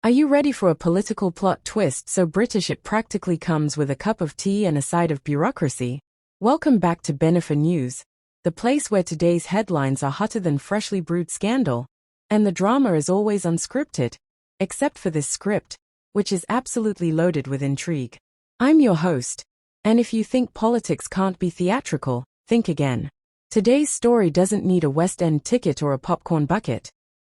Are you ready for a political plot twist so British it practically comes with a cup of tea and a side of bureaucracy? Welcome back to BENNIFER News, the place where today's headlines are hotter than freshly brewed scandal, and the drama is always unscripted, except for this script, which is absolutely loaded with intrigue. I'm your host, and if you think politics can't be theatrical, think again. Today's story doesn't need a West End ticket or a popcorn bucket.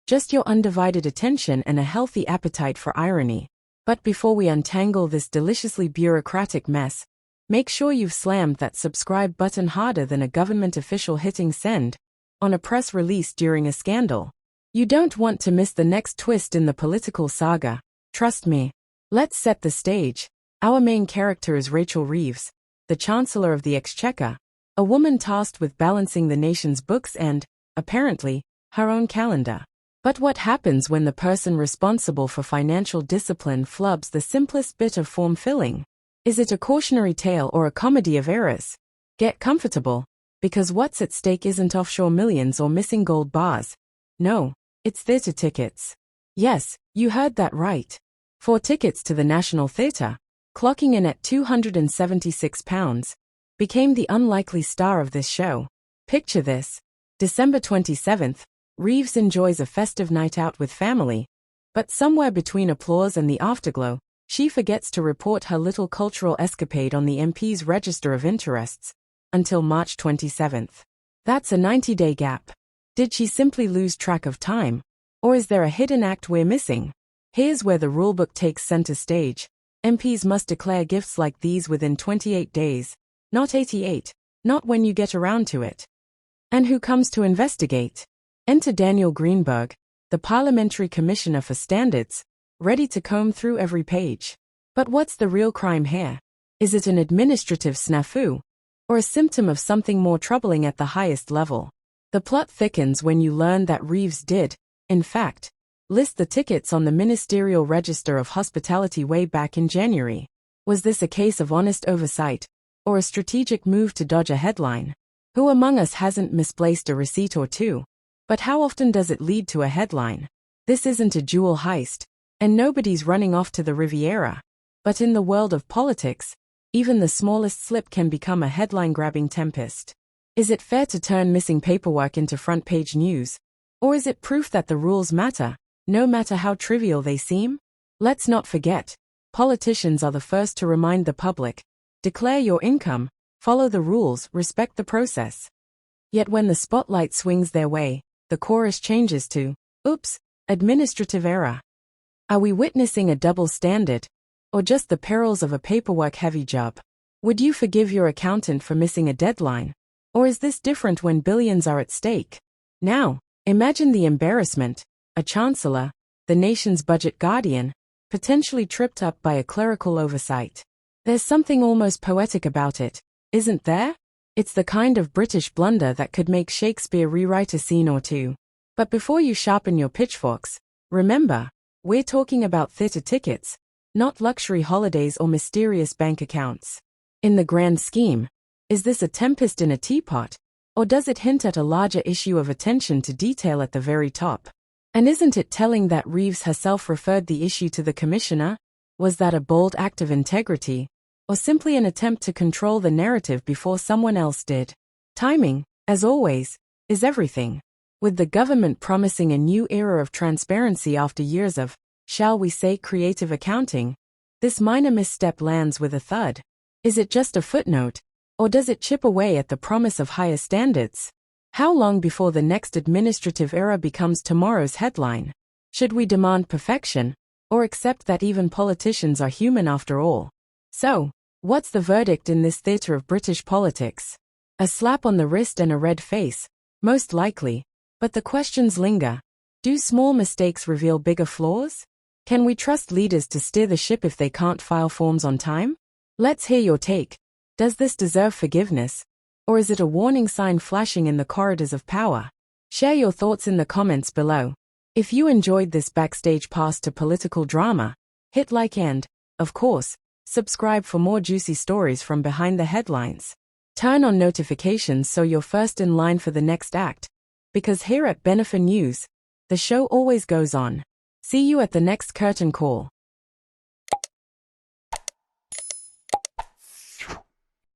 Just your undivided attention and a healthy appetite for irony. But before we untangle this deliciously bureaucratic mess, make sure you've slammed that subscribe button harder than a government official hitting send on a press release during a scandal. You don't want to miss the next twist in the political saga. Trust me. Let's set the stage. Our main character is Rachel Reeves, the Chancellor of the Exchequer, a woman tasked with balancing the nation's books and, apparently, her own calendar. But what happens when the person responsible for financial discipline flubs the simplest bit of form filling? Is it a cautionary tale or a comedy of errors? Get comfortable, because what's at stake isn't offshore millions or missing gold bars. No, it's theatre tickets. Yes, you heard that right. 4 tickets to the National Theatre, clocking in at £276, became the unlikely star of this show. Picture this. December 27th, Reeves enjoys a festive night out with family, but somewhere between applause and the afterglow, she forgets to report her little cultural escapade on the MP's register of interests until March 27th. That's a 90-day gap. Did she simply lose track of time? Or is there a hidden act we're missing? Here's where the rulebook takes center stage. MPs must declare gifts like these within 28 days, not 88, not when you get around to it. And who comes to investigate? Enter Daniel Greenberg, the Parliamentary Commissioner for Standards, ready to comb through every page. But what's the real crime here? Is it an administrative snafu? Or a symptom of something more troubling at the highest level? The plot thickens when you learn that Reeves did, in fact, list the tickets on the Ministerial Register of Hospitality way back in January. Was this a case of honest oversight, or a strategic move to dodge a headline? Who among us hasn't misplaced a receipt or two? But how often does it lead to a headline? This isn't a jewel heist, and nobody's running off to the Riviera. But in the world of politics, even the smallest slip can become a headline-grabbing tempest. Is it fair to turn missing paperwork into front-page news? Or is it proof that the rules matter, no matter how trivial they seem? Let's not forget, politicians are the first to remind the public. Declare your income, follow the rules, respect the process. Yet when the spotlight swings their way, the chorus changes to, oops, administrative error. Are we witnessing a double standard? Or just the perils of a paperwork-heavy job? Would you forgive your accountant for missing a deadline? Or is this different when billions are at stake? Now, imagine the embarrassment. A chancellor, the nation's budget guardian, potentially tripped up by a clerical oversight. There's something almost poetic about it, isn't there? It's the kind of British blunder that could make Shakespeare rewrite a scene or two. But before you sharpen your pitchforks, remember, we're talking about theatre tickets, not luxury holidays or mysterious bank accounts. In the grand scheme, is this a tempest in a teapot? Or does it hint at a larger issue of attention to detail at the very top? And isn't it telling that Reeves herself referred the issue to the commissioner? Was that a bold act of integrity? Or simply an attempt to control the narrative before someone else did? Timing, as always, is everything. With the government promising a new era of transparency after years of, shall we say, creative accounting, this minor misstep lands with a thud. Is it just a footnote? Or does it chip away at the promise of higher standards? How long before the next administrative era becomes tomorrow's headline? Should we demand perfection, or accept that even politicians are human after all? So, what's the verdict in this theatre of British politics? A slap on the wrist and a red face, most likely. But the questions linger. Do small mistakes reveal bigger flaws? Can we trust leaders to steer the ship if they can't file forms on time? Let's hear your take. Does this deserve forgiveness? Or is it a warning sign flashing in the corridors of power? Share your thoughts in the comments below. If you enjoyed this backstage pass to political drama, hit like and, of course, subscribe for more juicy stories from behind the headlines. Turn on notifications so you're first in line for the next act. Because here at BENNIFER News, the show always goes on. See you at the next curtain call.